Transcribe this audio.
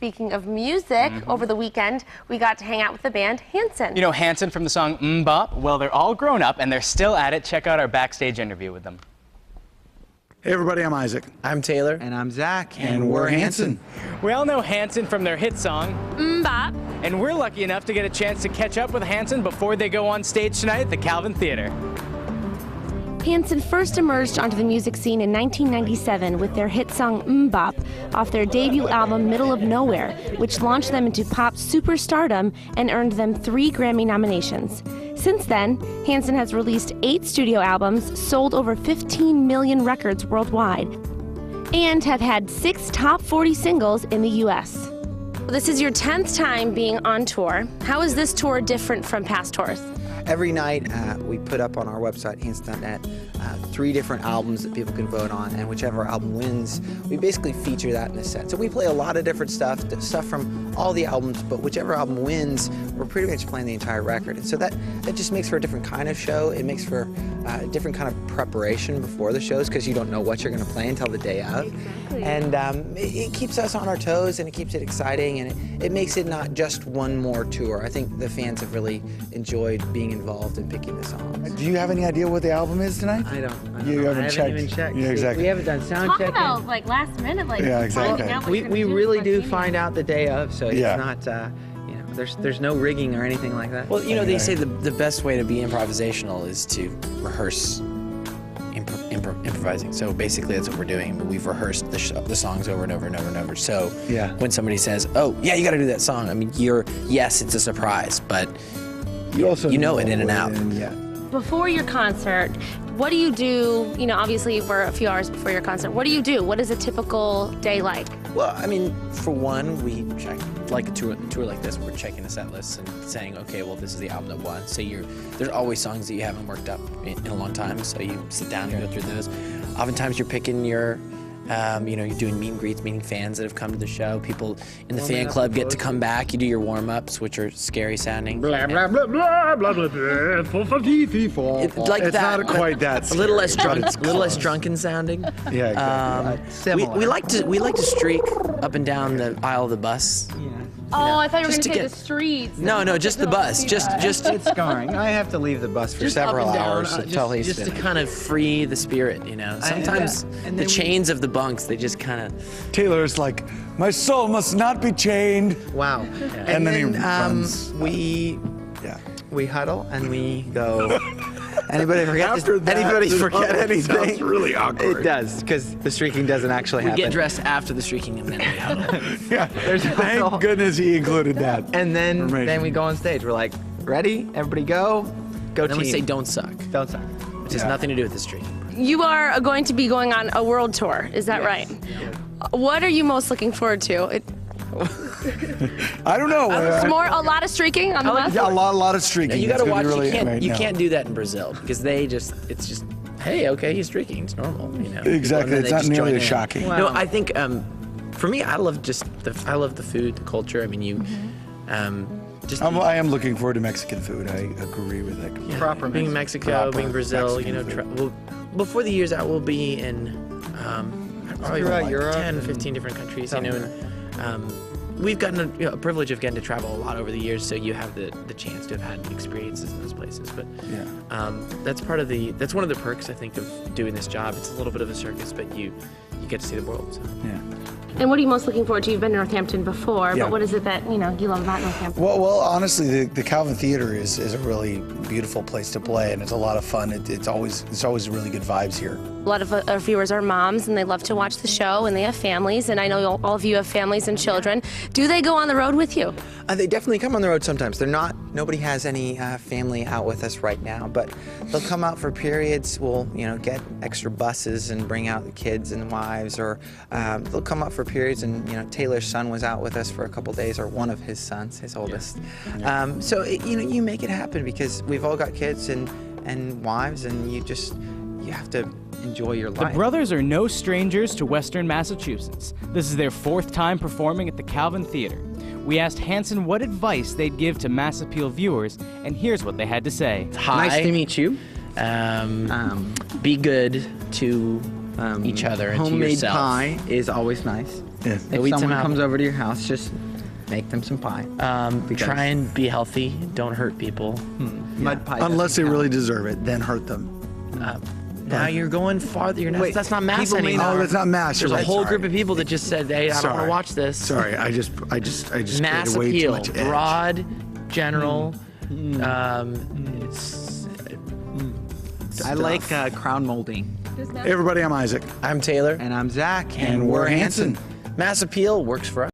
Speaking of music, over the weekend, we got to hang out with the band Hanson. You know Hanson from the song Bop? Well, they're all grown up and they're still at it. Check out our backstage interview with them. Hey everybody, I'm Isaac. I'm Taylor. And I'm Zach. And we're Hanson. We all know Hanson from their hit song Bop. and we're lucky enough to get a chance to catch up with Hanson before they go on stage tonight at the Calvin Theater. Hanson first emerged onto the music scene in 1997 with their hit song Bop off their debut album Middle of Nowhere, which launched them into pop superstardom and earned them 3 Grammy nominations. Since then, Hanson has released 8 studio albums, sold over 15 million records worldwide, and have had 6 top 40 singles in the U.S. This is your 10th time being on tour. How is this tour different from past tours? Every night we put up on our website, Hanson.net, 3 different albums that people can vote on, and whichever album wins, we basically feature that in a set. So we play a lot of different stuff from all the albums, but whichever album wins, we're pretty much playing the entire record. And so that just makes for a different kind of show. It makes for a different kind of preparation before the shows, because you don't know what you're going to play until the day of. Exactly. And it keeps us on our toes, and it keeps it exciting, and it makes it not just one more tour. I think the fans have really enjoyed being involved in picking the songs. Do you have any idea what the album is tonight? I don't You know. haven't I checked. haven't even checked. Yeah, exactly. We haven't done sound Talk checking. about like last minute, like Yeah, exactly. finding out what We you're gonna do really before do singing. find out the day of, so Yeah. it's not, you know, there's no rigging or anything like that. Well, you know, they say the best way to be improvisational is to rehearse improvising. So basically that's what we're doing. We've rehearsed the songs over and over and over and over. So Yeah. when somebody says, oh, yeah, you got to do that song, I mean, yes, it's a surprise, but You also know it in and out. Yeah. Before your concert, what do you do? You know, obviously we're a few hours before your concert. What do you do? What is a typical day like? Well, I mean, for one, we check, like a tour like this, we're checking the set list and saying, okay, well, this is the album that won. So there's always songs that you haven't worked up in a long time, so you sit down and go through those. Oftentimes you're picking your, you know, you're doing meet and greets, meeting fans that have come to the show. People in the fan club get to come back. You do your warm-ups, which are scary sounding. Blah blah blah blah blah blah blah. Like It's that, not quite that. a little less scary, but drunk, it's a little less close. drunken sounding. Yeah, exactly. Similar. We like to streak up and down the aisle of the bus. Yeah. Oh, I thought you were going just to to say get- the streets. No, just the bus. Just It's scarring. I have to leave the bus for just several up and down, hours until he's just to finished. kind of free the spirit, you know. Sometimes and the then chains of the bunks, they just kind of. Taylor's like, my soul must not be chained. Wow. And then he runs. We huddle and we go. After that, Anybody this forget huddle anything? sounds really awkward. It does, because the streaking doesn't actually We happen. get dressed after the streaking and then we huddle. Yeah. Thank goodness he included that. And then information. we go on stage. We're like, ready? Everybody go. Go And then team. we say, "Don't suck," Don't suck. which has Yeah. nothing to do with the streaking. You are going to be going on a world tour, is that right? What are you most looking forward to? I don't know. A lot of streaking on the bus? Yeah, a lot of streaking. You got to It's gonna watch. be You can't. right You now. can't do that in Brazil because it's just. Hey, okay, he's streaking. It's normal, you know. Exactly. And then It's they not just nearly join as in. shocking. Wow. No, I think for me, I love the food, the culture. I mean, I am looking forward to Mexican food. I agree with that. Yeah, Proper being Mexico, Proper being Brazil, Mexican you know, food. before the year's out, we'll be in probably Throughout like Europe 10, and 15 different countries, you know. South And, we've gotten a privilege of getting to travel a lot over the years, so you have the chance to have had experiences in those places. But Yeah. that's one of the perks, I think, of doing this job. It's a little bit of a circus, but you get to see the world. So. Yeah. And what are you most looking forward to? You've been to Northampton before, Yeah. but what is it that you love about Northampton? Well, honestly, the Calvin Theater is a really beautiful place to play, and it's a lot of fun. It's always really good vibes here. A lot of our viewers are moms, and they love to watch the show, and they have families, and I know all of you have families and children. Do they go on the road with you? They definitely come on the road sometimes. Nobody has any family out with us right now, but they'll come out for periods. We'll, get extra buses and bring out the kids and the wives, or they'll come out for periods. And Taylor's son was out with us for a couple days, or one of his sons, his oldest. Yeah. So you make it happen because we've all got kids and wives, and you have to enjoy your The life. brothers are no strangers to Western Massachusetts. This is their 4th time performing at the Calvin Theater. We asked Hanson what advice they'd give to MassAppeal viewers, and here's what they had to say. Hi. Nice to meet you. Be good to each other and to Homemade yourself. pie is always nice. Yeah. Go If eat some someone apple. comes over to your house, just make them some pie. Because- Try and be healthy. Don't hurt people. Mud pie. Unless they doesn't really count. deserve it, then hurt them. Now you're going farther. You're not, Wait, that's not mass people may anymore. not- Oh, that's not mass. There's You're a right. whole Sorry. group of people that just said, "Hey, I don't want to Sorry. watch this." Sorry, I just Mass created way too appeal, much edge. broad, general. I like crown molding. Hey everybody, I'm Isaac. I'm Taylor, And I'm Zach. And we're Hanson. Mass appeal works for us.